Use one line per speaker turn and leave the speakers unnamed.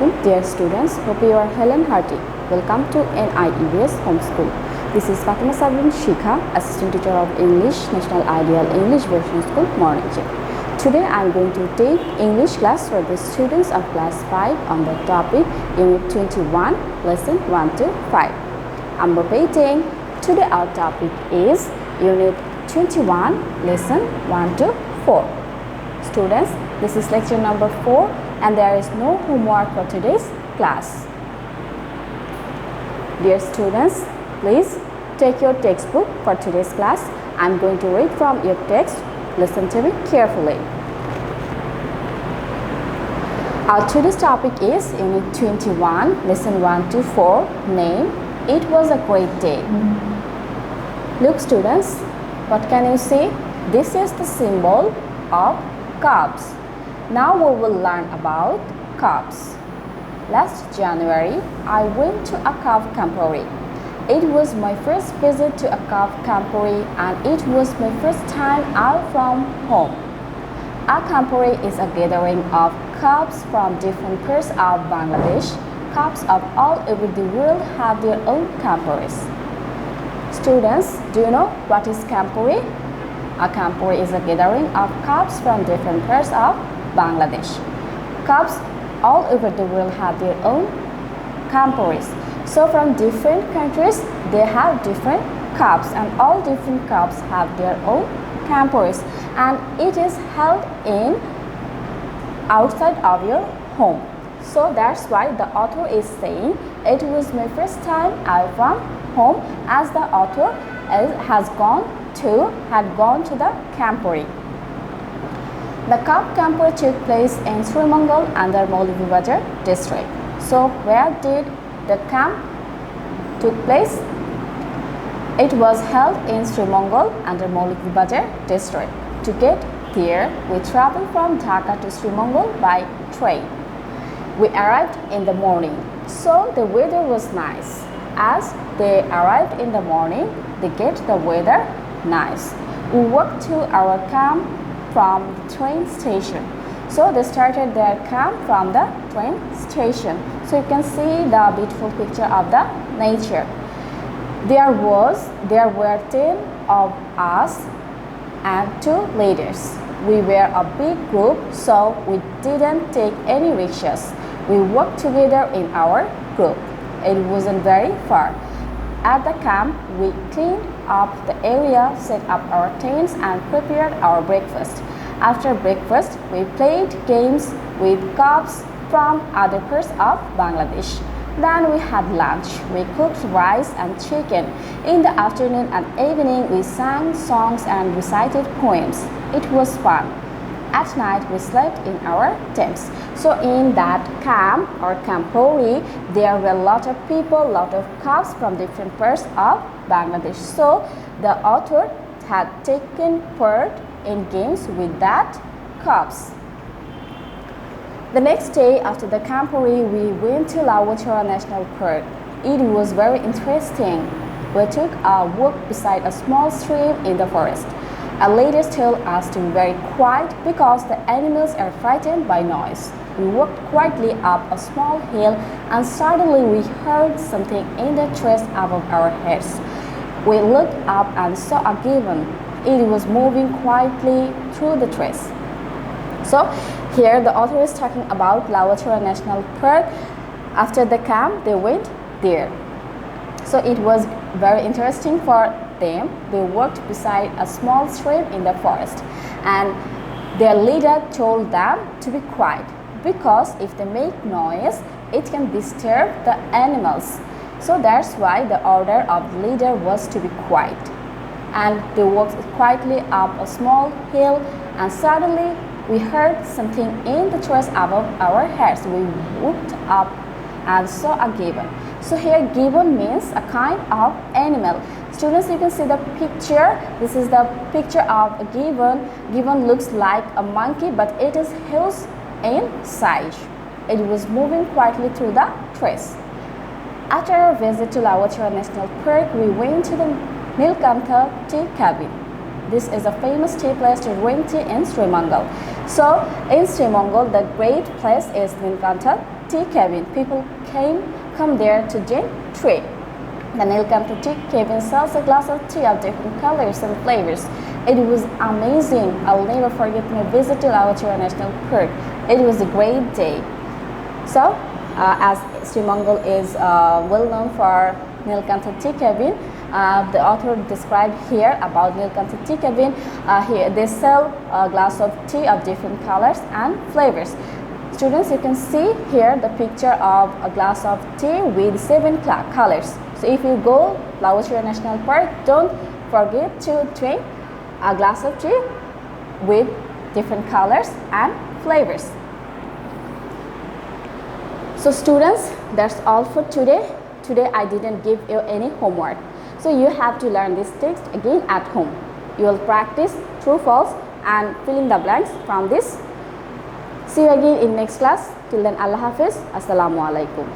Assalamualaikum dear students, hope you are well and hearty. Welcome to NIEVS Homeschool. This is Fatima Sabrin Shikha, Assistant Teacher of English, National Ideal English Version School, Mornington. Today I am going to take English class for the students of class 5 on the topic Unit 21, Lesson 1 to 5. I'm repeating, today our topic is Unit 21, Lesson 1 to 4. Students, this is lecture number 4 and there is no homework for today's class. Dear students, please take your textbook for today's class. I'm going to read from your text. Listen to me carefully. Our today's topic is Unit 21, Lesson 1 to 4, name, It Was a Great Day. Look students, what can you see? This is the symbol of cups. Now we will learn about cups. Last January, I went to a cub camporee. It was my first visit to a cub camporee and it was my first time out from home. A camporee is a gathering of cubs from different parts of Bangladesh. Cubs of all over the world have their own camporees. Students, do you know what is camporee? A camporee is a gathering of cubs from different parts of Bangladesh. Cubs all over the world have their own camporees. So from different countries, they have different cubs and all different cubs have their own camporees. And it is held in outside of your home. So that's why the author is saying, it was my first time out from home, as the author had gone to the camporee. The cub camporee took place in Srimangal under Moulibazar district. So where did the camp took place? It was held in Srimangal under Moulibazar district. To get there, we traveled from Dhaka to Srimangal by train. We arrived in the morning, so the weather was nice. As they arrived in the morning, they get the weather nice. We walked to our camp from the train station. So they started their camp from the train station. So you can see the beautiful picture of the nature. There were 10 of us and 2 leaders. We were a big group, so we didn't take any rickshaws. We walked together in our group. It wasn't very far. At the camp, we cleaned up the area, set up our tents and prepared our breakfast. After breakfast, we played games with cubs from other parts of Bangladesh. Then we had lunch. We cooked rice and chicken. In the afternoon and evening, we sang songs and recited poems. It was fun. At night, we slept in our tents. So in that camp or camporee, there were a lot of people, a lot of cubs from different parts of Bangladesh. So the author had taken part in games with that cubs. The next day after the camporee, we went to Lawachora National Park. It was very interesting. We took a walk beside a small stream in the forest. Our leaders told us to be very quiet because the animals are frightened by noise. We walked quietly up a small hill and suddenly we heard something in the trees above our heads. We looked up and saw a gibbon. It was moving quietly through the trees. So here the author is talking about Lawachora National Park. After the camp, they went there. So it was very interesting for them. They walked beside a small stream in the forest and their leader told them to be quiet because if they make noise, it can disturb the animals. So that's why the order of the leader was to be quiet. And they walked quietly up a small hill and suddenly we heard something in the trees above our heads. We looked up and saw a gibbon. So here gibbon means a kind of animal. Students, you can see the picture. This is the picture of a gibbon. Gibbon looks like a monkey but it is huge in size. It was moving quietly through the trees. After our visit to Lawachora National Park, we went to the Nilkantha tea cabin. This is a famous tea place to drink tea in Srimangal. So in Srimangal, the great place is Nilkantha tea cabin. People come there to drink tea. The Nilkantha tea cabin sells a glass of tea of different colors and flavors. It was amazing. I'll never forget my visit to Lawachura National Park. It was a great day. So, as Sri Mangal is well known for Nilkantha tea cabin, the author described here about Nilkantha tea cabin. Here they sell a glass of tea of different colors and flavors. Students, you can see here the picture of a glass of tea with 7 colors. So if you go Lawachura National Park, don't forget to drink a glass of tea with different colors and flavors. So students, that's all for today. Today I didn't give you any homework. So you have to learn this text again at home. You will practice true, false and fill in the blanks from this. See you again in next class. Till then, Allah Hafiz. Assalamu alaikum.